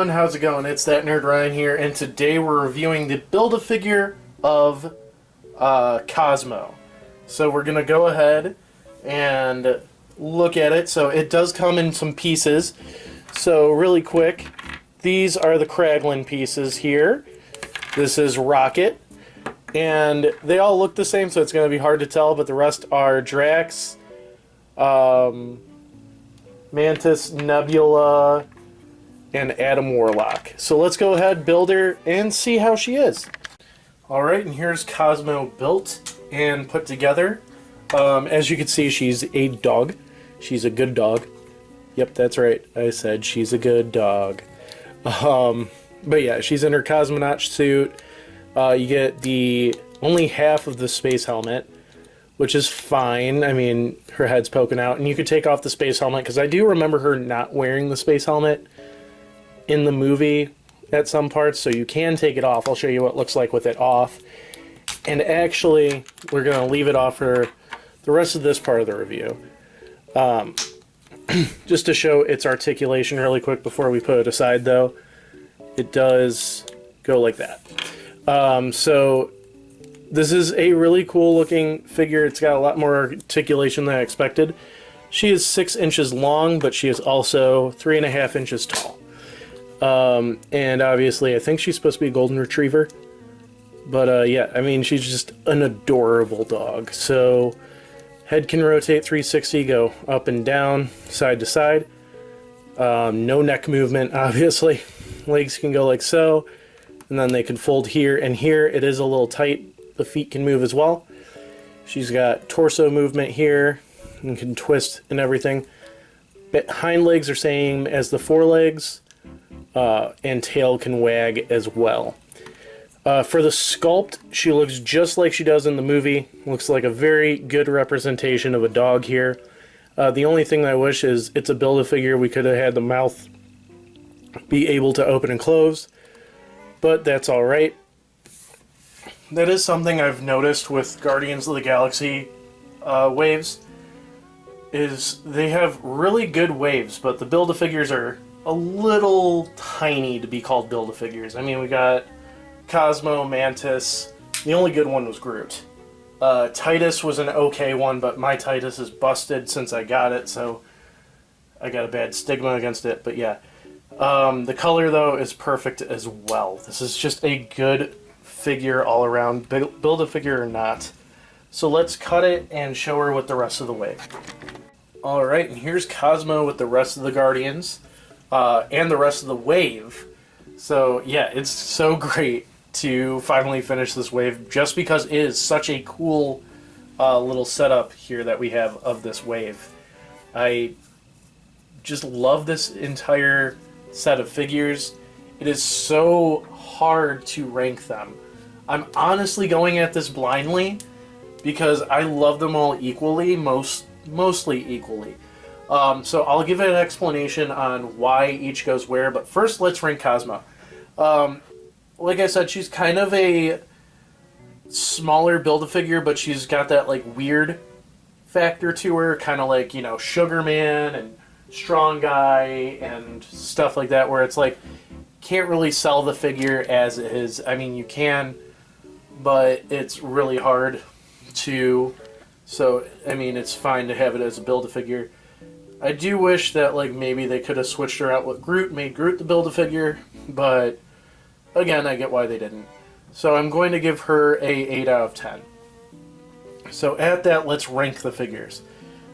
everyone, how's it going? It's that nerd Ryan here, and today we're reviewing the Build-A-Figure of Cosmo. So we're gonna go ahead and look at it. So it does come in some pieces. So really quick, these are the Kraglin pieces here. This is Rocket, and they all look the same, so it's gonna be hard to tell. But the rest are Drax, Mantis, Nebula, and Adam Warlock. So let's go ahead, build her, and see how she is. Alright, and here's Cosmo built and put together. As you can see, she's a dog. She's a good dog. Yep, that's right. I said she's a good dog. But yeah, she's in her cosmonaut suit. You get the only half of the space helmet, which is fine. I mean, her head's poking out, and you could take off the space helmet, because I do remember her not wearing the space helmet in the movie at some parts, so you can take it off. I'll show you what it looks like with it off. And actually, we're going to leave it off for the rest of this part of the review. Just to show its articulation really quick before we put it aside, though. It does go like that. So this is a really cool looking figure. It's got a lot more articulation than I expected. She is 6 inches long, but she is also 3.5 inches tall. And obviously I think she's supposed to be a golden retriever. But yeah, I mean, she's just an adorable dog. So head can rotate 360, go up and down, side to side. No neck movement, obviously. Legs can go like so, and then they can fold here and here. It is a little tight. The feet can move as well. She's got torso movement here and can twist and everything. But hind legs are same as the forelegs, and tail can wag as well. For the sculpt, she looks just like she does in the movie. Looks like a very good representation of a dog here. The only thing that I wish is it's a Build-A-Figure. We could have had the mouth be able to open and close, but that's alright. That is something I've noticed with Guardians of the Galaxy waves, is they have really good waves, but the Build-A-Figures are a little tiny to be called Build-A-Figures. I mean, we got Cosmo, Mantis. The only good one was Groot. Titus was an okay one, but my Titus is busted since I got it, so I got a bad stigma against it. But yeah, the color though is perfect as well. This is just a good figure all around, Build-A-Figure or not. So let's cut it and show her with the rest of the wave. Alright, and here's Cosmo with the rest of the Guardians, and the rest of the wave. So yeah, it's so great to finally finish this wave, just because it is such a cool little setup here that we have of this wave. I just love this entire set of figures. It is so hard to rank them. I'm honestly going at this blindly because I love them all equally, mostly equally. So I'll give an explanation on why each goes where, but first let's rank Cosmo. Like I said, she's kind of a smaller Build-A-Figure, but she's got that like weird factor to her, kind of like, you know, Sugar Man and Strong Guy and stuff like that, where it's like, can't really sell the figure as is. I mean, you can, but it's really hard to. So, I mean, it's fine to have it as a Build-A-Figure. I do wish that, like, maybe they could have switched her out with Groot, made Groot the Build-A-Figure, but again, I get why they didn't. So I'm going to give her a 8 out of 10. So at that, let's rank the figures.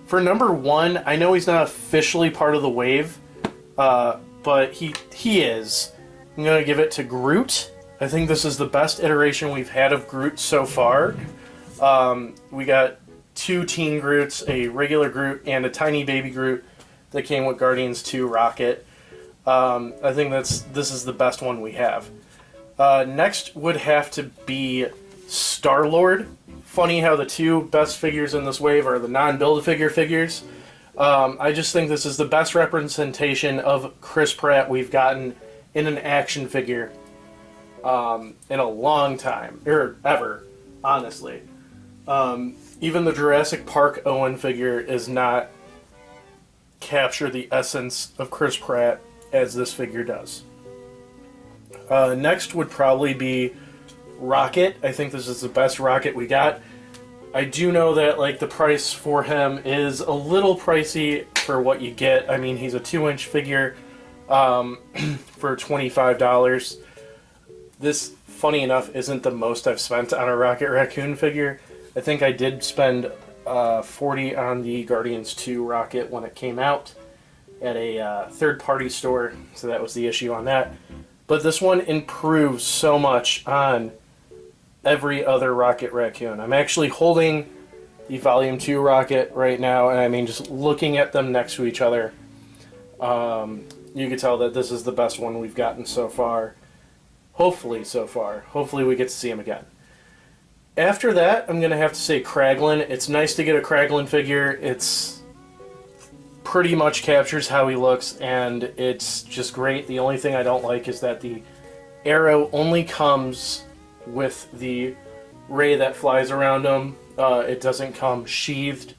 For number 1, I know he's not officially part of the wave, but he is. I'm going to give it to Groot. I think this is the best iteration we've had of Groot so far. We got 2 teen Groots, a regular Groot, and a tiny baby Groot that came with Guardians 2 Rocket. I think this is the best one we have. Next would have to be Star-Lord. Funny how the 2 best figures in this wave are the non-Build-A-Figure figures. I just think this is the best representation of Chris Pratt we've gotten in an action figure in a long time, or ever, honestly. Even the Jurassic Park Owen figure is not capture the essence of Chris Pratt as this figure does. Next would probably be Rocket. I think this is the best Rocket we got. I do know that like the price for him is a little pricey for what you get. I mean, he's a 2-inch figure for $25. This, funny enough, isn't the most I've spent on a Rocket Raccoon figure. I think I did spend $40 on the Guardians 2 Rocket when it came out at a third-party store, so that was the issue on that. But this one improves so much on every other Rocket Raccoon. I'm actually holding the Volume 2 Rocket right now, and I mean, just looking at them next to each other, you can tell that this is the best one we've gotten so far. Hopefully so far. Hopefully we get to see him again. After that, I'm going to have to say Kraglin. It's nice to get a Kraglin figure. It's pretty much captures how he looks, and it's just great. The only thing I don't like is that the arrow only comes with the ray that flies around him. It doesn't come sheathed.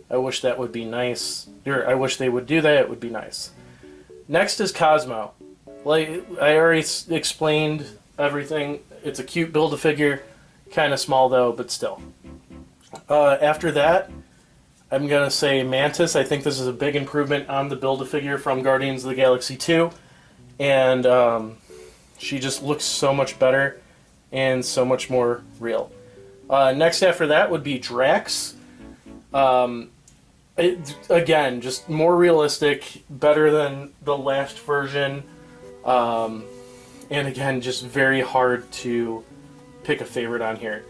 I wish that would be nice. Or I wish they would do that. It would be nice. Next is Cosmo. Like I already explained everything. It's a cute Build-A-Figure. Kind of small though, but still. After that, I'm going to say Mantis. I think this is a big improvement on the Build-A-Figure from Guardians of the Galaxy 2. And she just looks so much better and so much more real. Next after that would be Drax. Again, just more realistic, better than the last version. And again, just very hard to pick a favorite on here.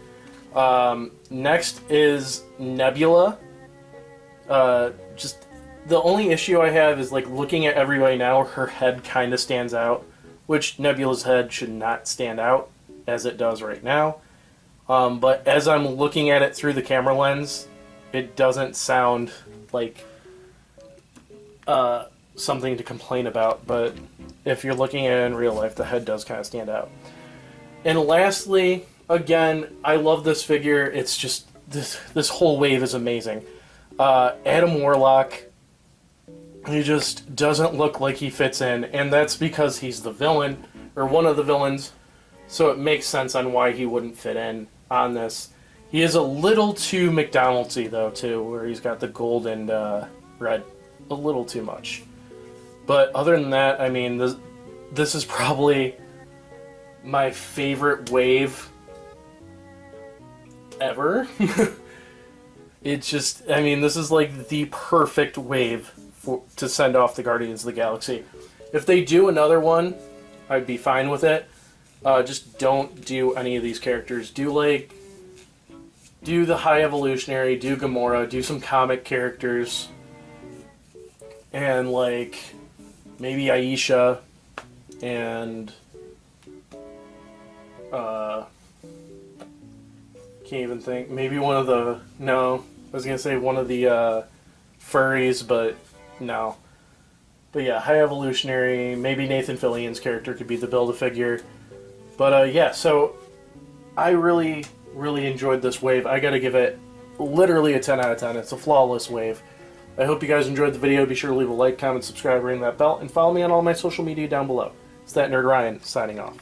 Next is Nebula. Just the only issue I have is like looking at everybody now, her head kind of stands out, which Nebula's head should not stand out as it does right now. But as I'm looking at it through the camera lens, it doesn't sound like something to complain about, but if you're looking at it in real life, the head does kind of stand out. And lastly, again, I love this figure. It's just, this whole wave is amazing. Adam Warlock, he just doesn't look like he fits in, and that's because he's the villain, or one of the villains, so it makes sense on why he wouldn't fit in on this. He is a little too McDonald's-y, though, too, where he's got the gold and red. A little too much. But other than that, I mean, this is probably my favorite wave ever. It's just, I mean, this is like the perfect wave to send off the Guardians of the Galaxy. If they do another one, I'd be fine with it. Just don't do any of these characters. Do the High Evolutionary, do Gamora, do some comic characters, and like maybe Aisha, and can't even think. Maybe one of the, no, I was gonna say one of the furries, but no. But yeah, High Evolutionary, maybe Nathan Fillion's character could be the Build-A-Figure. But yeah, so I really enjoyed this wave. I gotta give it literally a 10 out of 10. It's a flawless wave. I hope you guys enjoyed the video. Be sure to leave a like, comment, subscribe, ring that bell, and follow me on all my social media down below. It's that Nerd Ryan, signing off.